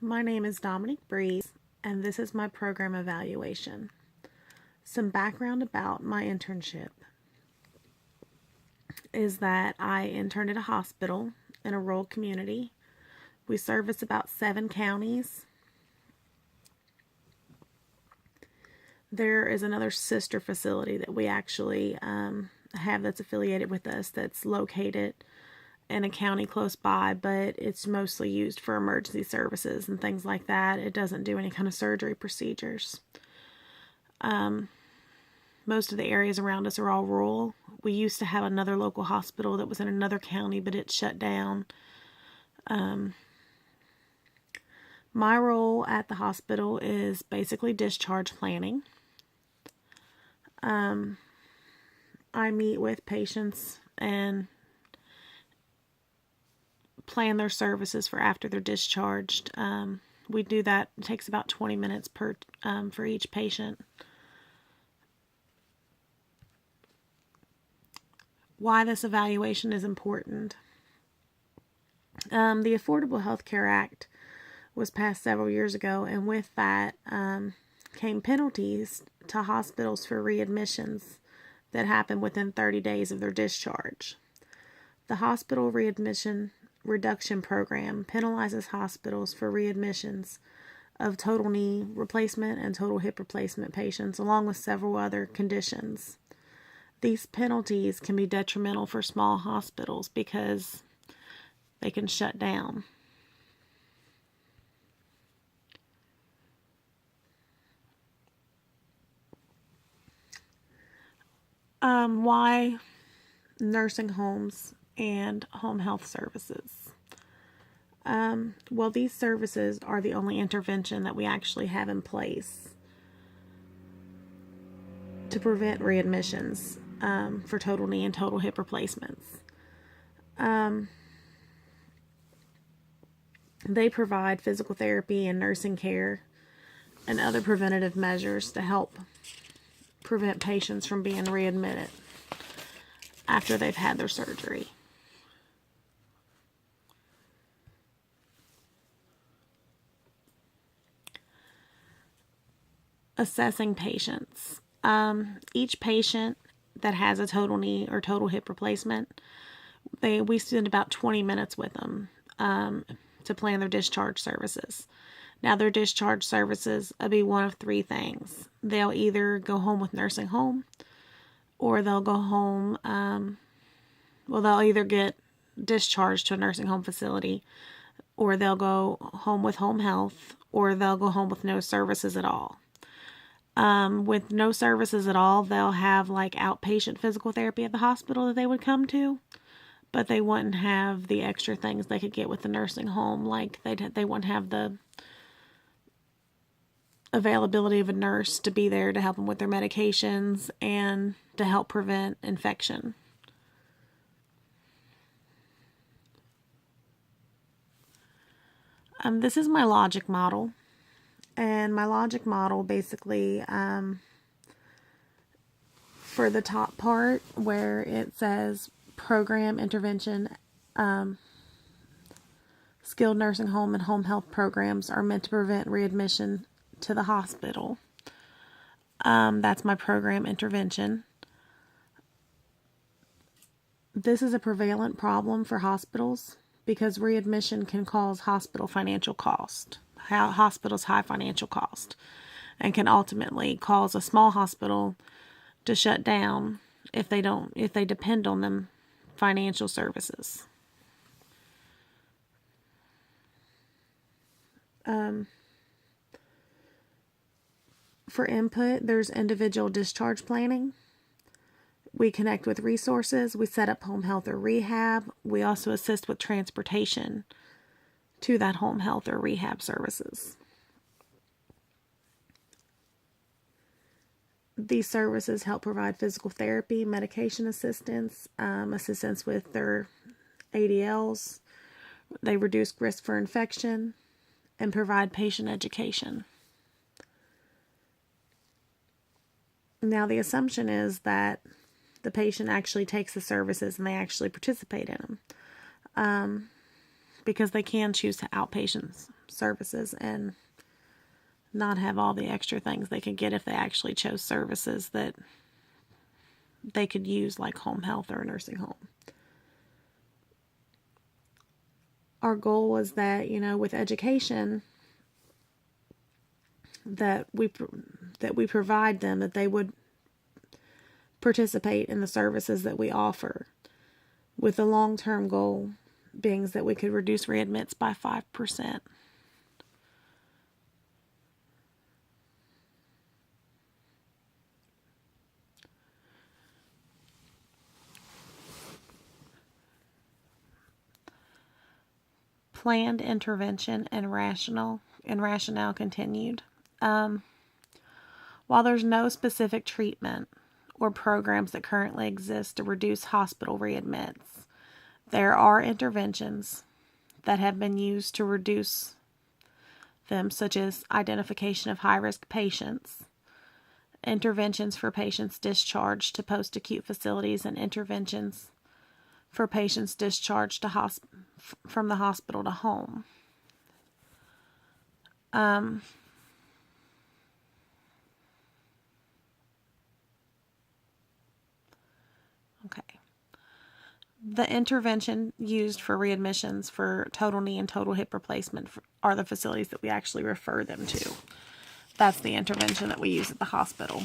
My name is Dominique Breeze, and this is my program evaluation. Some background about my internship is that I interned at a hospital in a rural community. We service about 7 counties. There is another sister facility that we actually have that's affiliated with us that's located in a county close by, but it's mostly used for emergency services and things like that. It doesn't do any kind of surgery procedures. Most of the areas around us are all rural. We used to have another local hospital that was in another county, but it shut down. My role at the hospital is basically discharge planning. I meet with patients and plan their services for after they're discharged. We do that. It takes about 20 minutes for each patient. Why this evaluation is important. The Affordable Health Care Act was passed several years ago, and with that came penalties to hospitals for readmissions that happen within 30 days of their discharge. The Hospital Readmission Reduction Program penalizes hospitals for readmissions of total knee replacement and total hip replacement patients, along with several other conditions. These penalties can be detrimental for small hospitals because they can shut down. Why nursing homes and home health services? Well, these services are the only intervention that we actually have in place to prevent readmissions for total knee and total hip replacements. They provide physical therapy and nursing care and other preventative measures to help prevent patients from being readmitted after they've had their surgery. Assessing patients. Each patient that has a total knee or total hip replacement, we spend about 20 minutes with them to plan their discharge services. Now, their discharge services will be one of 3 things. They'll either go home with nursing home, or they'll go home, they'll either get discharged to a nursing home facility, or they'll go home with home health, or they'll go home with no services at all. With no services at all, they'll have like outpatient physical therapy at the hospital that they would come to, but they wouldn't have the extra things they could get with the nursing home. Like they wouldn't have the availability of a nurse to be there to help them with their medications and to help prevent infection. This is my logic model. And my logic model basically, for the top part where it says program intervention, skilled nursing home and home health programs are meant to prevent readmission to the hospital. That's my program intervention. This is a prevalent problem for hospitals because readmission can cause hospital financial cost. Hospitals high financial cost, and can ultimately cause a small hospital to shut down if they depend on them financial services. For input, there's individual discharge planning. We connect with resources. We set up home health or rehab. We also assist with transportation to that home health or rehab services. These services help provide physical therapy, medication assistance, assistance with their ADLs. They reduce risk for infection and provide patient education. Now, the assumption is that the patient actually takes the services and they actually participate in them. because they can choose outpatient services and not have all the extra things they could get if they actually chose services that they could use, like home health or a nursing home. Our goal was that, with education, that we provide them, that they would participate in the services that we offer, with the long-term goal being that we could reduce readmits by 5%. Planned intervention and rationale continued. While there's no specific treatment or programs that currently exist to reduce hospital readmits, there are interventions that have been used to reduce them, such as identification of high-risk patients, interventions for patients discharged to post-acute facilities, and interventions for patients discharged from the hospital to home. Okay. The intervention used for readmissions for total knee and total hip replacement are the facilities that we actually refer them to. That's the intervention that we use at the hospital.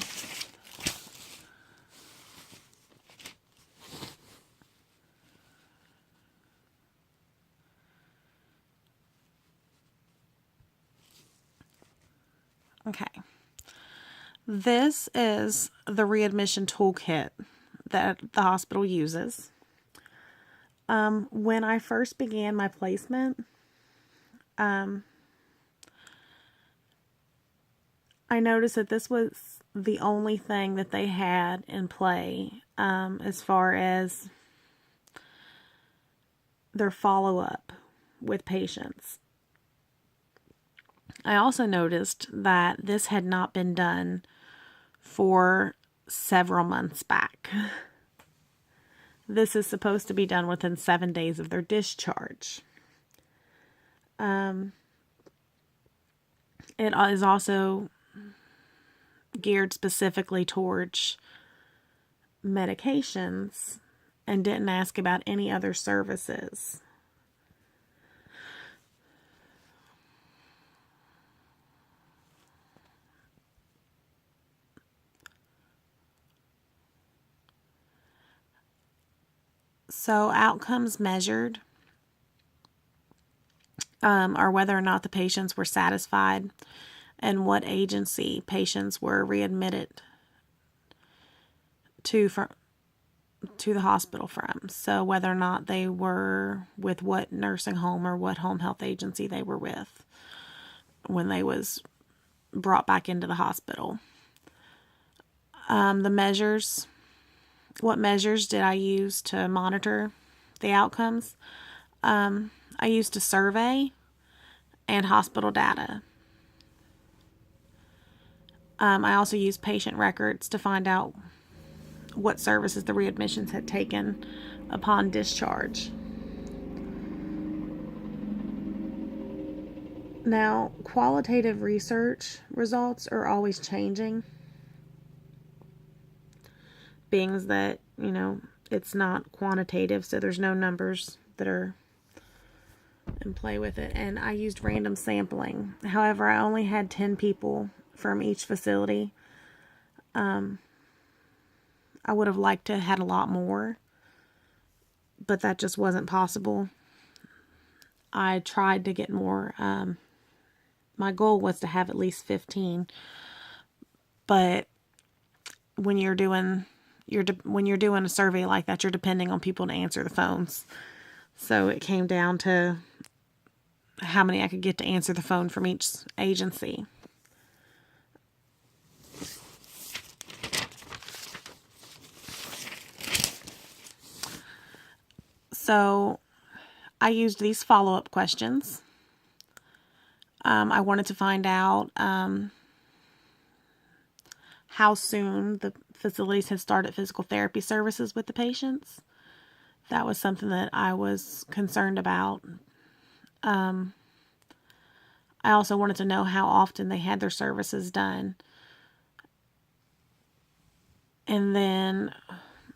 Okay. This is the readmission toolkit that the hospital uses. When I first began my placement, I noticed that this was the only thing that they had in play as far as their follow-up with patients. I also noticed that this had not been done for several months back. This is supposed to be done within 7 days of their discharge. It is also geared specifically towards medications and didn't ask about any other services. So outcomes measured are whether or not the patients were satisfied and what agency patients were readmitted to the hospital from. So whether or not they were with what nursing home or what home health agency they were with when they was brought back into the hospital. What measures did I use to monitor the outcomes? I used a survey and hospital data. I also used patient records to find out what services the readmissions had taken upon discharge. Now, qualitative research results are always changing, being that, it's not quantitative, so there's no numbers that are in play with it. And I used random sampling. However, I only had 10 people from each facility. I would have liked to have had a lot more, but that just wasn't possible. I tried to get more. My goal was to have at least 15, but when you're doing a survey like that, you're depending on people to answer the phones. So it came down to how many I could get to answer the phone from each agency. So I used these follow-up questions. I wanted to find out how soon the facilities had started physical therapy services with the patients. That was something that I was concerned about I also wanted to know how often they had their services done. And then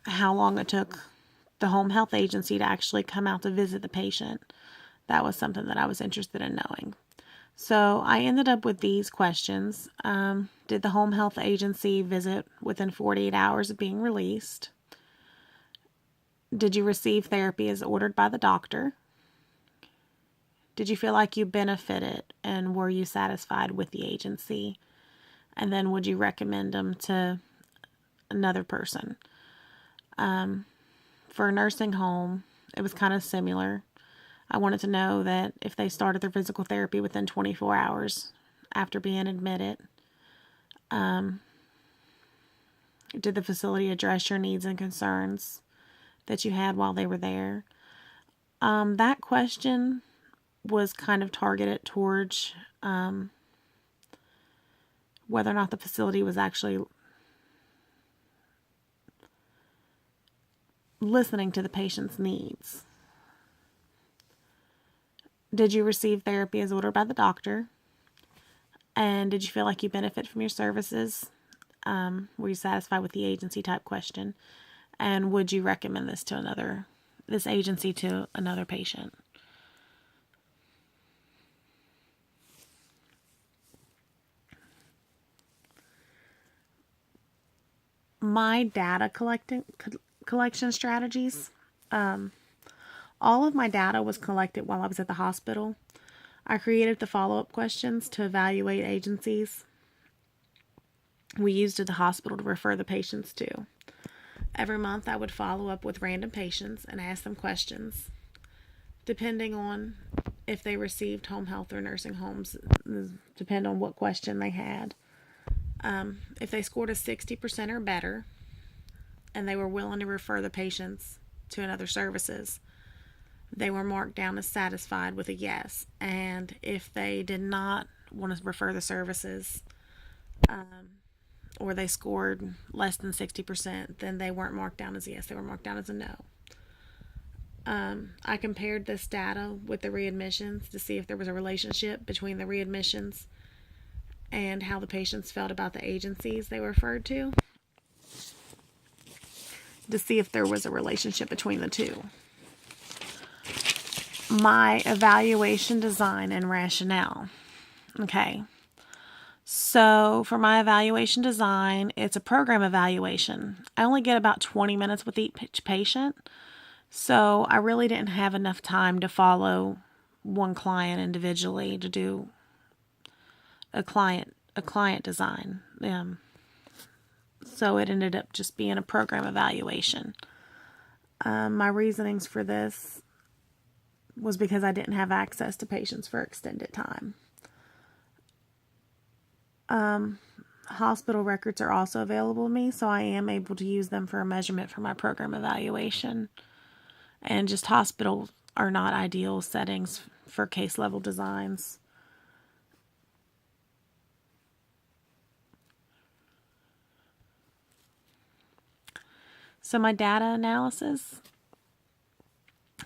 how long it took the home health agency to actually come out to visit the patient. That was something that I was interested in knowing. So I ended up with these questions. Did the home health agency visit within 48 hours of being released? Did you receive therapy as ordered by the doctor? Did you feel like you benefited, and were you satisfied with the agency? And then would you recommend them to another person? For a nursing home, it was kind of similar. I wanted to know that if they started their physical therapy within 24 hours after being admitted, did the facility address your needs and concerns that you had while they were there? That question was kind of targeted towards whether or not the facility was actually listening to the patient's needs. Did you receive therapy as ordered by the doctor? And did you feel like you benefit from your services? Were you satisfied with the agency type question? And would you recommend this agency to another patient? My data collection strategies. All of my data was collected while I was at the hospital. I created the follow-up questions to evaluate agencies we used at the hospital to refer the patients to. Every month I would follow up with random patients and ask them questions. Depending on if they received home health or nursing homes, depend on what question they had. If they scored a 60% or better, and they were willing to refer the patients to another services, they were marked down as satisfied with a yes. And if they did not want to refer the services, or they scored less than 60%, then they weren't marked down as a yes, they were marked down as a no. I compared this data with the readmissions to see if there was a relationship between the readmissions and how the patients felt about the agencies they were referred to see if there was a relationship between the two. My evaluation design and rationale. Okay. So for my evaluation design, it's a program evaluation. I only get about 20 minutes with each patient. So I really didn't have enough time to follow one client individually to do a client design. So it ended up just being a program evaluation. My reasonings for this was because I didn't have access to patients for extended time. Hospital records are also available to me, so I am able to use them for a measurement for my program evaluation. And just hospitals are not ideal settings for case level designs. So my data analysis,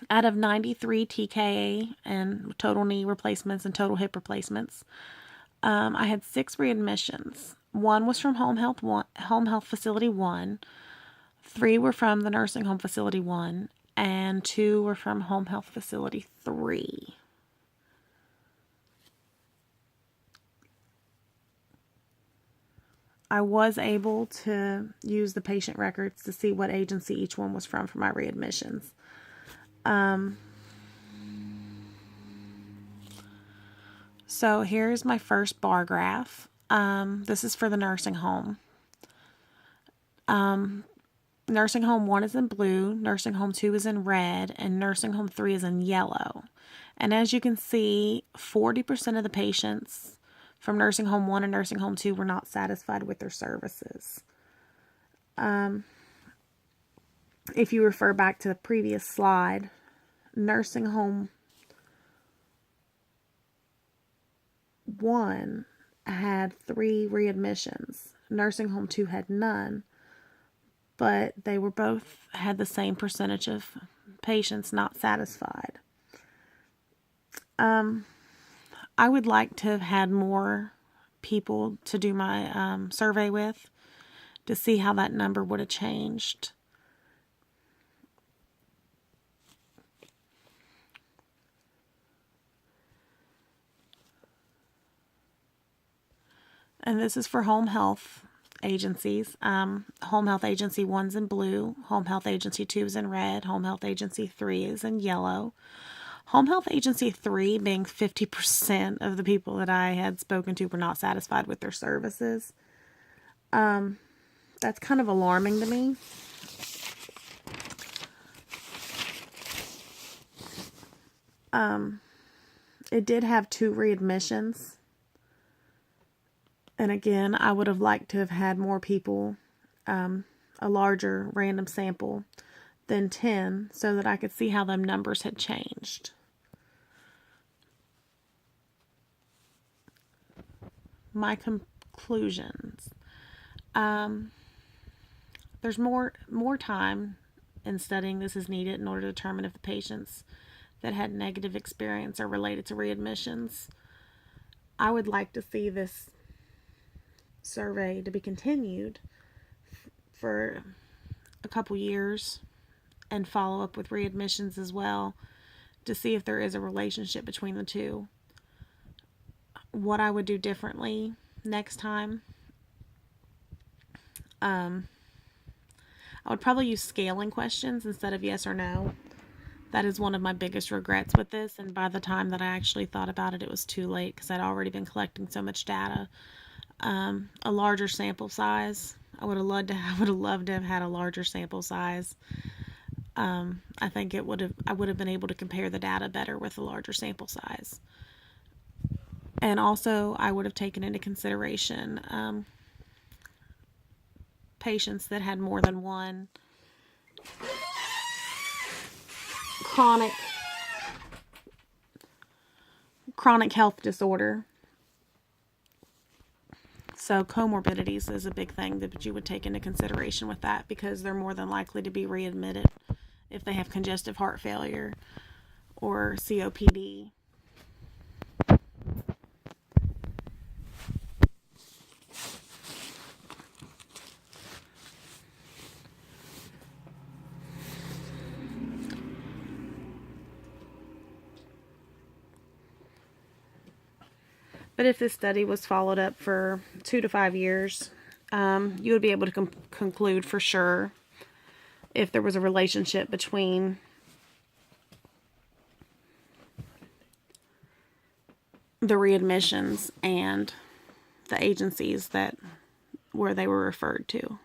out of 93 TKA and total knee replacements and total hip replacements, I had 6 readmissions. 1 was from home health facility 1, 3 were from the nursing home facility 1, and 2 were from home health facility 3. I was able to use the patient records to see what agency each one was from for my readmissions. So here's my first bar graph. This is for the nursing home. Nursing home 1 is in blue, nursing home 2 is in red, and nursing home 3 is in yellow. And as you can see, 40% of the patients from nursing home 1 and nursing home 2 were not satisfied with their services. If you refer back to the previous slide, nursing home 1 had 3 readmissions. Nursing home 2 had none, but they were both had the same percentage of patients not satisfied. I would like to have had more people to do my survey with to see how that number would have changed. And this is for home health agencies. Home health agency 1's in blue, home health agency 2 is in red, home health agency 3 is in yellow. Home health agency 3 being 50% of the people that I had spoken to were not satisfied with their services. That's kind of alarming to me. It did have 2 readmissions. And again, I would have liked to have had more people, a larger random sample than 10, so that I could see how them numbers had changed. My conclusions. There's more time in studying this is needed in order to determine if the patients that had negative experience are related to readmissions. I would like to see this survey to be continued for a couple years and follow up with readmissions as well to see if there is a relationship between the two. What I would do differently next time, I would probably use scaling questions instead of yes or no. That is one of my biggest regrets with this, and by the time that I actually thought about it, it was too late because I'd already been collecting so much data. A larger sample size. I would have loved to have had a larger sample size. I think I would have been able to compare the data better with a larger sample size. And also, I would have taken into consideration patients that had more than one chronic health disorder. So comorbidities is a big thing that you would take into consideration with that, because they're more than likely to be readmitted if they have congestive heart failure or COPD. But if this study was followed up for 2 to 5 years, you would be able to conclude for sure if there was a relationship between the readmissions and the agencies where they were referred to.